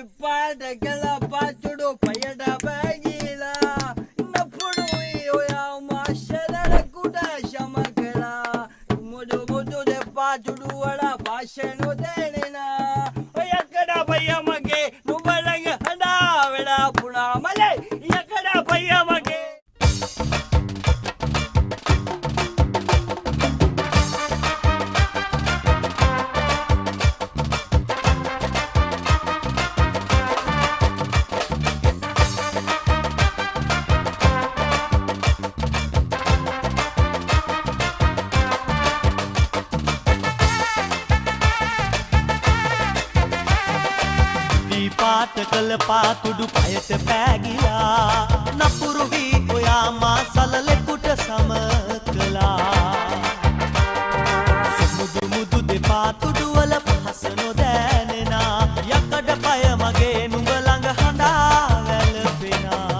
పాటకెళ్ళ పాచుడు పయట బగిలా నప్పుడు మాషలకుట శమకల ముదు ముదు పాచుడు వడ భాషను దేనినా ఎక్కడ భయమగే నువ్వలంగ హడా వెడా పుడా మలై ఎక్కడ భయమగే පාටකල පාතුඩු පයට පෑගිලා නපුරු වී ඔයා මා සලලෙකුට සම කළා සුමුදු මුදු දෙපාතුඩු වල පහස නොදෑනෙනා යකඩ පය මගේ නුඹ ළඟ හඬා වැළපෙනා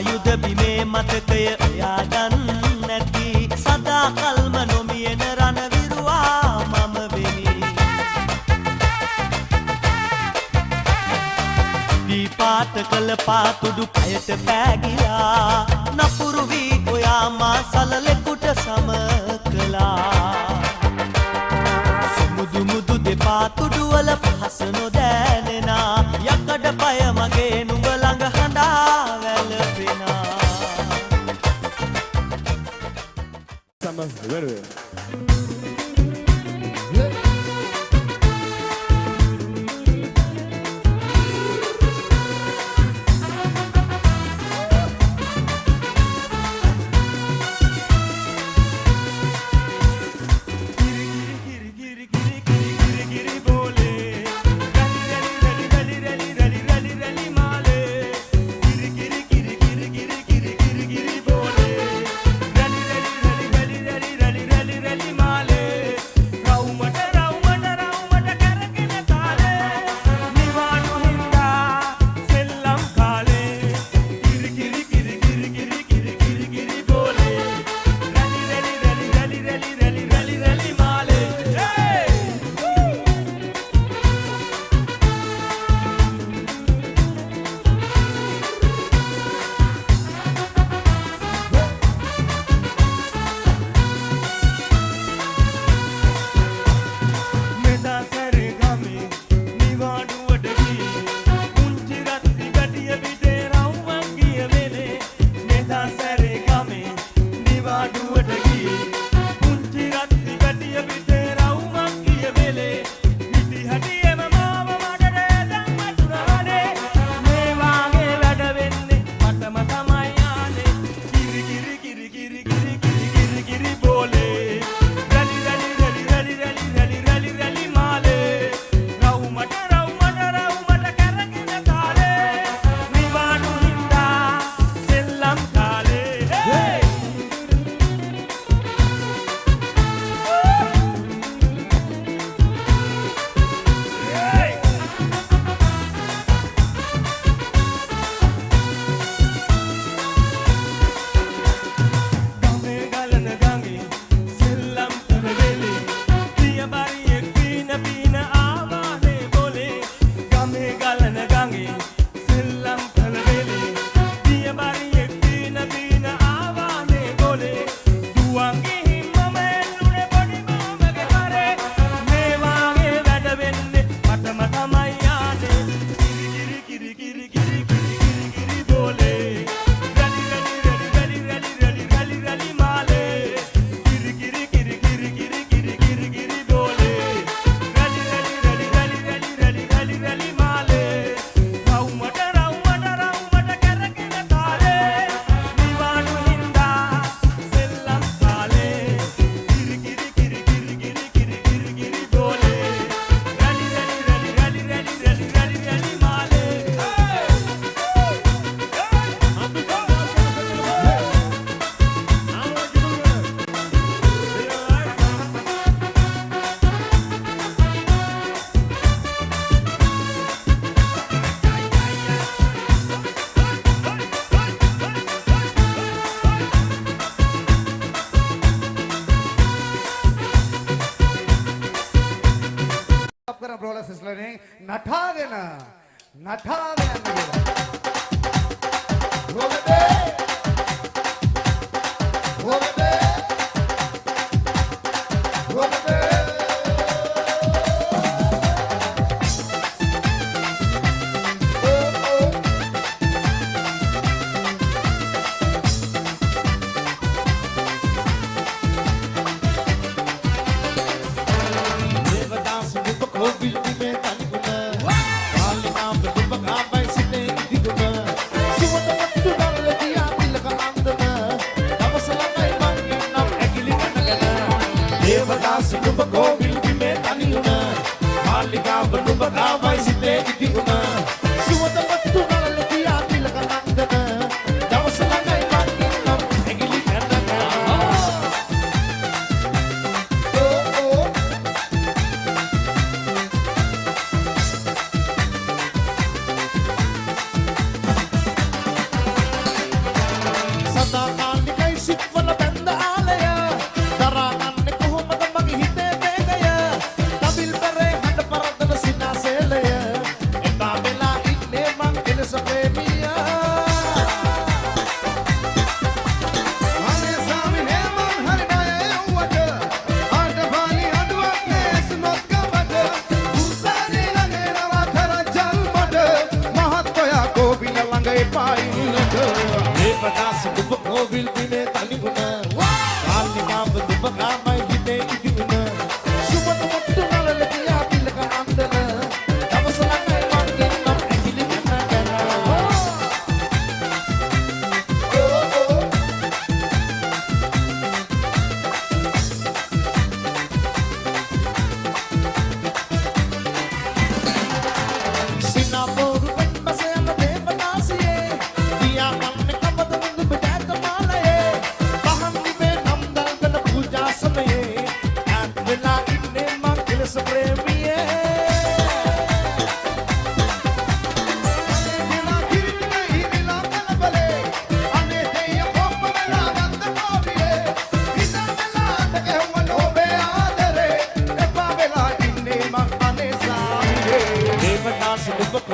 යුද බිමේ මතකය ඔයා ගන්න නැති සදා කල්ම නොමියෙන රණවිරුවා මම වෙමි දී පාට කළ පාතුඩු පයට පෑගිලා නපුරු වී ඔයා මා සලලෙකුට සම කළා සුමුදු මුදු දෙපාතුඩු වල පහස නොදෑනෙනා යකඩ පය මගේ නුඹ ළඟ හඬා Male නටාගෙන යන්න කියලා. රෝගදේ රෝගදේ රෝගදේ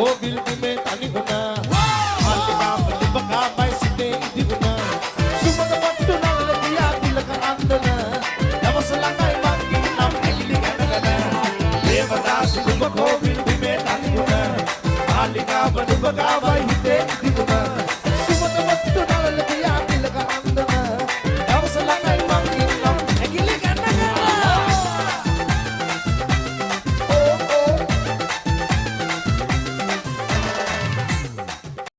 Kobil di me tani guna